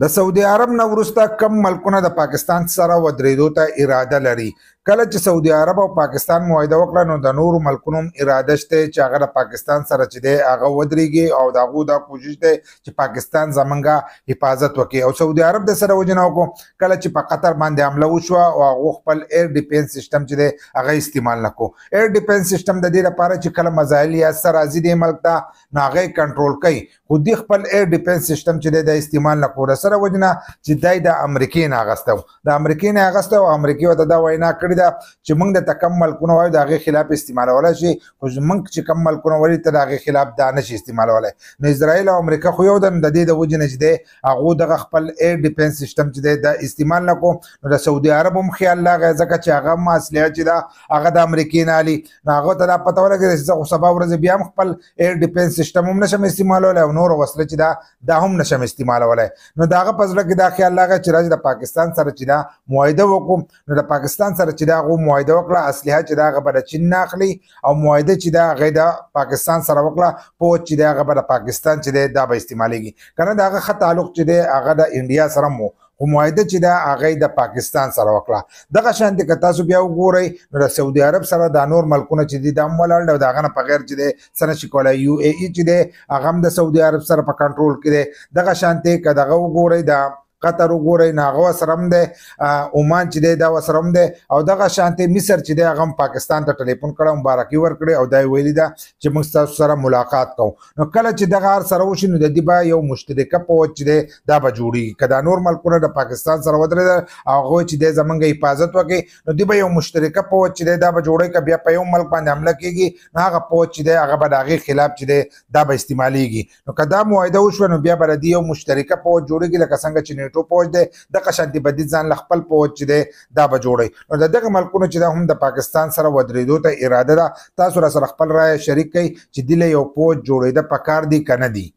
د سعودي عرب نه وروسته کم ملکونه د پاکستان سره ودرېدو ته اراده لري. کله چې سعودي عرب او پاکستان معاهده وکړه نو د نورو ملکونو اراده شته چې هغه د پاکستان سره چې دی هغه ودرېږي او د هغو دا کوشش دی چې پاکستان زمونږه حفاظت وکړي او سعودي عرب د سره وجه نه وکړو. کله چې په قطر باندې حمله وشوه او هغو خپل ایر ډیفینس سیسټم چې دی هغه استعمال نه کړو. ایر ډیفینس سیسټم د دې لپاره چې کله مزایل یا څه راځي دې ملک ته نو هغه یې کنټرول کوي، خو دوی خپل ایر ډیفینس سیسټم چې دی د استعمال نه کړو. د سره وجه نه چې دی د امریکې نه اخیستی و، د امریکې نه اخیستی و او امریکې ورته دا وینا کړې ده چې موږ درته کم ملکونه وایو د هغې خلاف استعمالولی شي، خو زموږ چې کم ملکونه ولي ته د هغې خلاف دا نشي استعمالولی. نو اسرائیل او امریکا خو یو ده، د دې د وجې نه چې دی هغو دغه خپل ایر ډیفینس سیسټم چې دی دا استعمال نه کړو. نو د سعودي عرب هم خیال راغی ځکه چې هغه هم اصلیه چې ده هغه د امریکې نه الي، نو هغو ته دا پته ولګېده چې زه خو سبا ورځې بیا هم خپل ایر ډیفینس سیسټم هم نشم استعمالولی او نور وسله چې دا هم نشم استعمالولی. نو د هغه په زړه کې دا خیال راغی چې راځي د پاکستان سره چې دا معاهده وکړو. نو د پاکستان سره چې دا هغو معاهده وکړه اصلحه چې دا هغه به د چین نه اخلي او معاهده چې دا هغې د پاکستان سره وکړه پوځ چې دی هغه به د پاکستان چې دی دا به استعمالیږي، که نه د هغه ښه تعلق چې دی هغه د انډیا سره هم و، خو معاهده چې ده هغه د پاکستان سره وکړه. دغه شانتې که تاسو بیا وګورئ نو د سعودي عرب سره دا نور ملکونه چې دي دا هم ولاړ دی او د هغه نه په غیر چې دی څه نشي کولی. یو ای ای چې دی هغه هم د سعودي عرب سره په کنټرول کې دی. دغه شانتې که دغه وګورئ د قطر وګورئ نو هغه ورسره هم دی، عمان چې دی دا ورسره هم دی او دغه شانتې مصر چې دی هغه هم پاکستان ته ټلیفون کړی مبارکي ورکړې او دا یې ویلي ده چې موږ ستاسو سره ملاقات کوو. نو کله چې دغه هر سره وشي نو د دې به یو مشترکه پوځ چې دی دا به جوړېږي. که دا نور ملکونه د پاکستان سره ودرېدل او هغوی چې دی زمونږ حفاظت وکړي نو دوی به یو مشترکه پوځ چې دی دا به جوړوي. که بیا په یو ملک باندې حمله کېږي نو هغه پوځ چې دی هغه به د هغې خلاف چې دی دا به استعمالیږي. نو که دا معاهده وشوه نو بیا به د دې یو مشترکه پوځ جوړېږي لکه څنګه چې نیټو پوځ دی دغه شانتې به دې ځان له خپل پوځ چې دی دا به جوړوي. نو د دغه ملکونو چې دا هم د پاکستان سره ودرېدو ته اراده ده. تاسو راسره خپل رایه شریک کړئ چې دې له یو پوځ جوړېده پکار دي که نه دي.